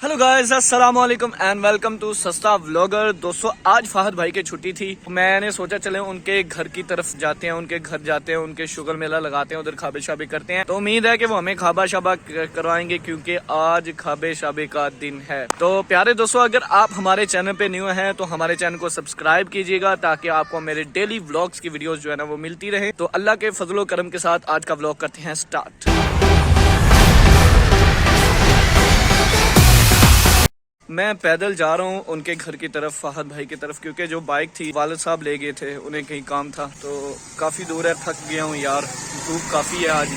Hello guys, अस्सलाम वालेकुम and welcome to सस्ता व्लॉगर। दोस्तों, आज फाहद भाई की छुट्टी थी। मैंने सोचा चले उनके घर की तरफ जाते हैं, उनके घर जाते हैं, उनके शुगर मेला लगाते हैं, उधर खाबे शाबे करते हैं। तो उम्मीद है कि वो हमें खाबा शाबा करवाएंगे क्योंकि आज खाबे शाबे का दिन है। तो प्यारे दोस्तों, अगर आप हमारे चैनल पे न्यू हैं तो हमारे चैनल को सब्सक्राइब कीजिएगा ताकि आपको मेरे डेली व्लॉग्स की वीडियोस जो है ना वो मिलती रहे। तो अल्लाह के फजलो करम के साथ आज का व्लॉग करते हैं स्टार्ट। मैं पैदल जा रहा हूँ उनके घर की तरफ, फाहद भाई की तरफ, क्योंकि जो बाइक थी वालिद साहब ले गए थे, उन्हें कहीं काम था। तो काफ़ी दूर है, थक गया हूँ यार। धूप काफ़ी है आज,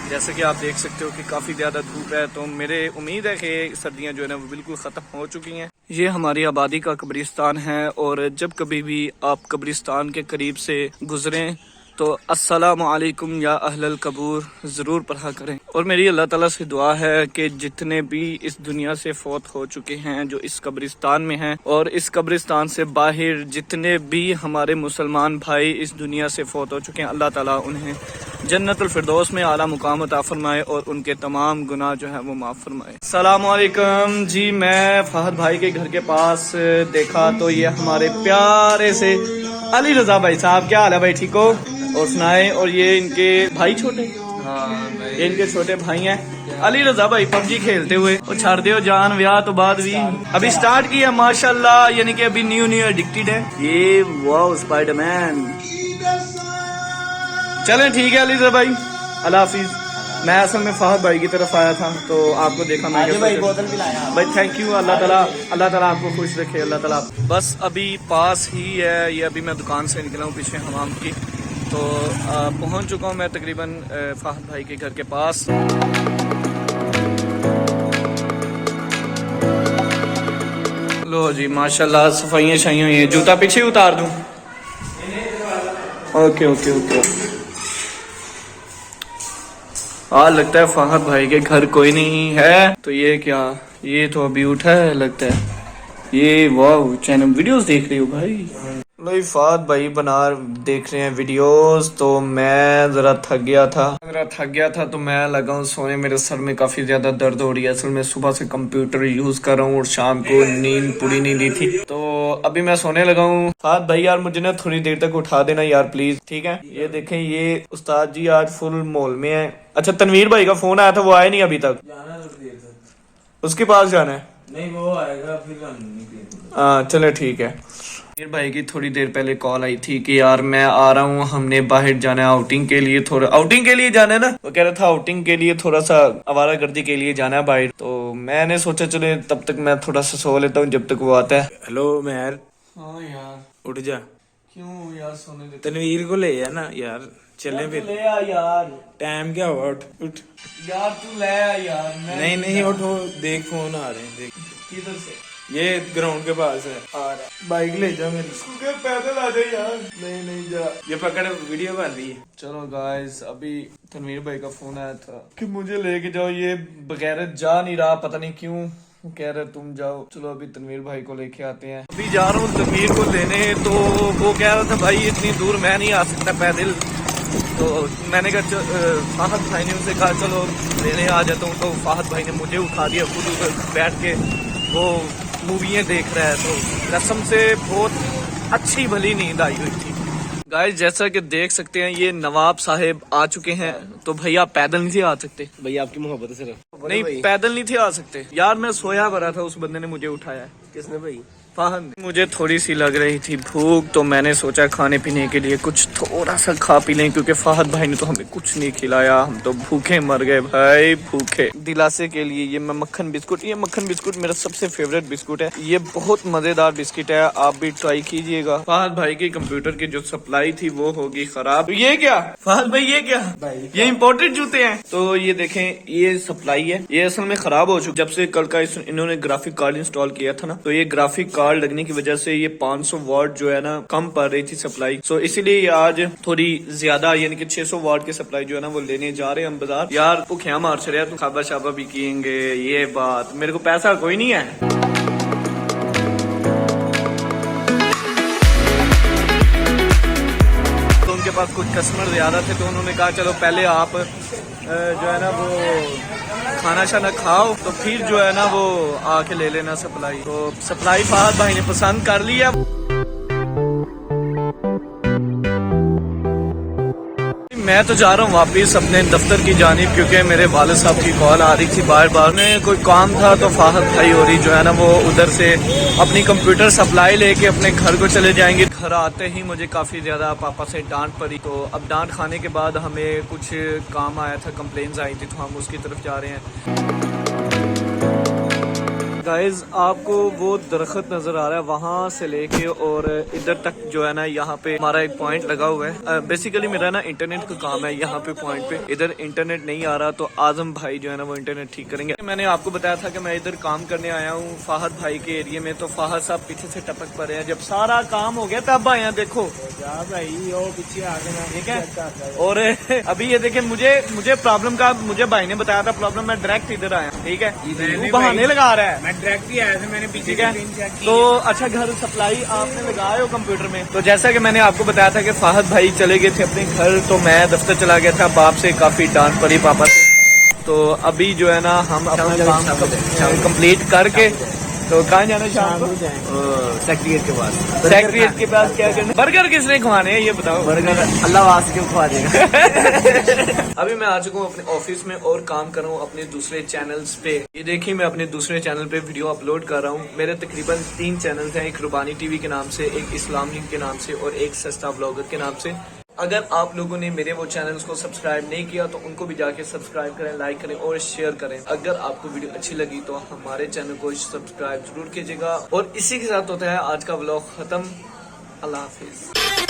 जैसे कि आप देख सकते हो कि काफ़ी ज़्यादा धूप है। तो मेरे उम्मीद है कि सर्दियाँ जो है ना वो बिल्कुल ख़त्म हो चुकी हैं। ये हमारी आबादी का कब्रिस्तान है और जब कभी भी आप कब्रिस्तान के करीब से गुजरें तो अस्सलामु अलैकुम या अहलल कबूर ज़रूर पढ़ा करें। और मेरी अल्लाह ताला से दुआ है कि जितने भी इस दुनिया से फौत हो चुके हैं, जो इस कब्रिस्तान में हैं, और इस कब्रिस्तान से बाहर जितने भी हमारे मुसलमान भाई इस दुनिया से फौत हो चुके हैं, अल्लाह ताला उन्हें जन्नतुल फिरदौस में आला मुकाम अता फरमाए और उनके तमाम गुनाह जो है वो माफ़ फरमाए। अस्सलामु अलैकुम जी। मैं फाहद भाई के घर के पास देखा तो ये हमारे प्यारे से अली रजा भाई साहब, क्या हाल है भाई, ठीक हो? और सुनाए। और ये इनके भाई छोटे, ये इनके छोटे भाई हैं अली रजा भाई, पबजी खेलते हुए। और छाड़ दे जान, ब्याह तो बाद भी अभी स्टार्ट किया माशाल्लाह, यानी कि अभी न्यू एडिक्टेड है ये। Wow Spiderman. चलें ठीक है अली रजा भाई, अल्लाह हाफिज। मैं असल में फाहद भाई की तरफ आया था तो आपको देखा मैं भाई, बोतल भी लाया भाई। थैंक यू, अल्लाह ताला आपको खुश रखे, अल्लाह ताला। बस अभी पास ही है ये, अभी मैं दुकान से निकला हूँ पीछे हमाम की। तो पहुंच चुका हूं मैं तकरीबन फाहद भाई के घर के पास। लो जी माशाल्लाह, सफाइयाँ शाइयाँ हुई हैं। जूता पीछे उतार दूं? Okay okay okay. लगता है फाहद भाई के घर कोई नहीं है। तो ये क्या, ये तो अभी उठा है लगता है। ये वाह, चैनल वीडियोस देख रही हो भाई? लो फाहद भाई देख रहे हैं वीडियोस। तो मैं जरा थक गया था तो मैं लगा हूँ सोने। मेरे सर में काफी ज्यादा दर्द हो रही है। असल में सुबह से कंप्यूटर यूज कर रहा हूँ और शाम को नींद पूरी नहीं ली थी, तो अभी मैं सोने लगा हूँ। फाहद भाई यार मुझे ना थोड़ी देर तक उठा देना यार प्लीज, ठीक है? ये देखें, ये उस्ताद जी आज फुल मॉल में है। अच्छा, तनवीर भाई का फोन आया था, वो आया नहीं अभी तक? उसके पास जाना है? नहीं, वो आएगा फिर। हाँ चले ठीक है। तनवीर भाई की थोड़ी देर पहले कॉल आई थी कि यार मैं आ रहा हूँ, हमने बाहर जाना है आउटिंग के लिए। थोड़ा आउटिंग के लिए जाना है ना, वो कह रहा था आउटिंग के लिए, थोड़ा सा आवारागर्दी के लिए जाना है बाहर। तो मैंने सोचा चले तब तक मैं थोड़ा सा सो लेता हूँ जब तक वो आता है। हेलो मेहर। हाँ यार, उठ जा। क्यों यार सोने दे? तनवीर को ले आ ना यार, चले फिर। ले आ यार, टाइम क्या हुआ? उठ उठ यार तू ले आ यार। नहीं उठो, देख फोन आ रहे हैं, देख। किधर से? ये ग्राउंड के पास है, आ रहा है। बाइक ले जा मेरी। पैदल आ जाए यार। नहीं जा। ये पकड़, वीडियो बन रही है। चलो गाइस, अभी तनवीर भाई का फोन आया था कि मुझे लेके जाओ। ये बगैर जा नहीं रहा, पता नहीं क्यों कह रहे तुम जाओ। चलो अभी तनवीर भाई को लेके आते हैं। अभी जा रहा हूँ तनवीर को लेने। तो वो कह रहा था भाई इतनी दूर मैं नहीं आ सकता पैदल। तो मैंने कहा फाहद भाई ने उनसे कहा चलो लेने आ जाता हूँ। तो फाहद भाई ने मुझे उठा दिया, खुद उधर बैठ के वो मूवियाँ देख रहा है। तो कसम से बहुत अच्छी भली नींद आई हुई थी। गाइस जैसा कि देख सकते हैं ये नवाब साहब आ चुके हैं। तो भैया पैदल नहीं थे आ सकते? भैया आपकी मोहब्बत से नहीं, पैदल नहीं थे आ सकते यार। मैं सोया भरा था, उस बंदे ने मुझे उठाया। किसने भाई? फाहद। मुझे थोड़ी सी लग रही थी भूख, तो मैंने सोचा खाने पीने के लिए कुछ थोड़ा सा खा पी लें, क्योंकि फाहद भाई ने तो हमें कुछ नहीं खिलाया। हम तो भूखे मर गए भाई, भूखे। दिलासे के लिए ये मैं मक्खन बिस्कुट, ये मक्खन बिस्कुट मेरा सबसे फेवरेट बिस्कुट है। ये बहुत मजेदार बिस्किट है, आप भी ट्राई कीजिएगा। फाहद भाई की कंप्यूटर की जो सप्लाई थी वो होगी खराब। ये क्या फाहद भाई, ये क्या भाई? ये इम्पोर्टेड जूते हैं। तो ये देखें, ये सप्लाई है, ये असल में खराब हो चुकी। जब से कल का इन्होंने ग्राफिक कार्ड इंस्टॉल किया था ना, तो ये ग्राफिक कार्ड लगने की वजह से ये 500 वाट जो है ना कम पड़ रही थी सप्लाई। सो इसीलिए आज थोड़ी ज्यादा यानी कि 600 वाट की सप्लाई जो है ना वो लेने जा रहे हैं हम बाजार। यार भूखिया मार चढ़िया, तो खाबा शाबा भी किएंगे। ये बात, मेरे को पैसा कोई नहीं है। पास कुछ कस्टमर ज़्यादा थे तो उन्होंने कहा चलो पहले आप जो है ना वो खाना शाना खाओ तो फिर जो है ना वो आके ले लेना सप्लाई। तो सप्लाई फहद भाई ने पसंद कर लिया। मैं तो जा रहा हूँ वापिस अपने दफ्तर की जानिब क्योंकि मेरे वालिद साहब की कॉल आ रही थी बार बार। में कोई काम था तो फहद भाई हो रही जो है ना वो उधर से अपनी कंप्यूटर सप्लाई लेके अपने घर को चले जाएंगे। घर आते ही मुझे काफ़ी ज़्यादा पापा से डांट पड़ी। तो अब डांट खाने के बाद हमें कुछ काम आया था, कंप्लेंट्स आई थी तो हम उसकी तरफ जा रहे हैं। गाइज आपको वो दरख्त नजर आ रहा है वहाँ से लेके और इधर तक जो है ना यहाँ पे हमारा एक पॉइंट लगा हुआ है। बेसिकली मेरा ना इंटरनेट का काम है यहाँ पे पॉइंट पे। इधर इंटरनेट नहीं आ रहा तो आजम भाई जो है ना वो इंटरनेट ठीक करेंगे। मैंने आपको बताया था कि मैं इधर काम करने आया हूँ फहद भाई के एरिया में। तो फहद साहब पीछे से टपक पड़े हैं। जब सारा काम हो गया तब आया देखो भाई वो पीछे आ गए, ठीक है। और अभी ये देखे मुझे प्रॉब्लम का मुझे भाई ने बताया था प्रॉब्लम, मैं डायरेक्ट इधर आया, ठीक है। तू बहाने लगा रहा है, डायरेक्ट ही आया था, मैंने पीछे ठीक है। तो अच्छा घर सप्लाई आपने लगाए हो कंप्यूटर में। तो जैसा कि मैंने आपको बताया था कि फहद भाई चले गए थे अपने घर तो मैं दफ्तर चला गया था। बाप से काफी डांट पड़ी पापा से। तो अभी जो है ना हम अपना काम कंप्लीट करके तो कहाँ जाना शाम को? सेक्रेटरीट के पास। सेक्रेटरीट के पास क्या करना? बर्गर किसने खवाने हैं ये बताओ? बर्गर अल्लाह वास्ते क्यों खवा देगा। अभी मैं आ चुका हूँ अपने ऑफिस में और काम कर रहा हूँ अपने दूसरे चैनल्स पे। ये देखिए मैं अपने दूसरे चैनल पे वीडियो अपलोड कर रहा हूँ। मेरे तकरीबन 3 चैनल्स हैं, एक रुबानी टीवी के नाम से, एक इस्लाम लिंक के नाम से और एक सस्ता ब्लॉगर के नाम से। अगर आप लोगों ने मेरे वो चैनल्स को सब्सक्राइब नहीं किया तो उनको भी जाके सब्सक्राइब करें, लाइक करें और शेयर करें। अगर आपको वीडियो अच्छी लगी तो हमारे चैनल को सब्सक्राइब जरूर कीजिएगा। और इसी के साथ होता है आज का व्लॉग खत्म। अल्लाह हाफिज।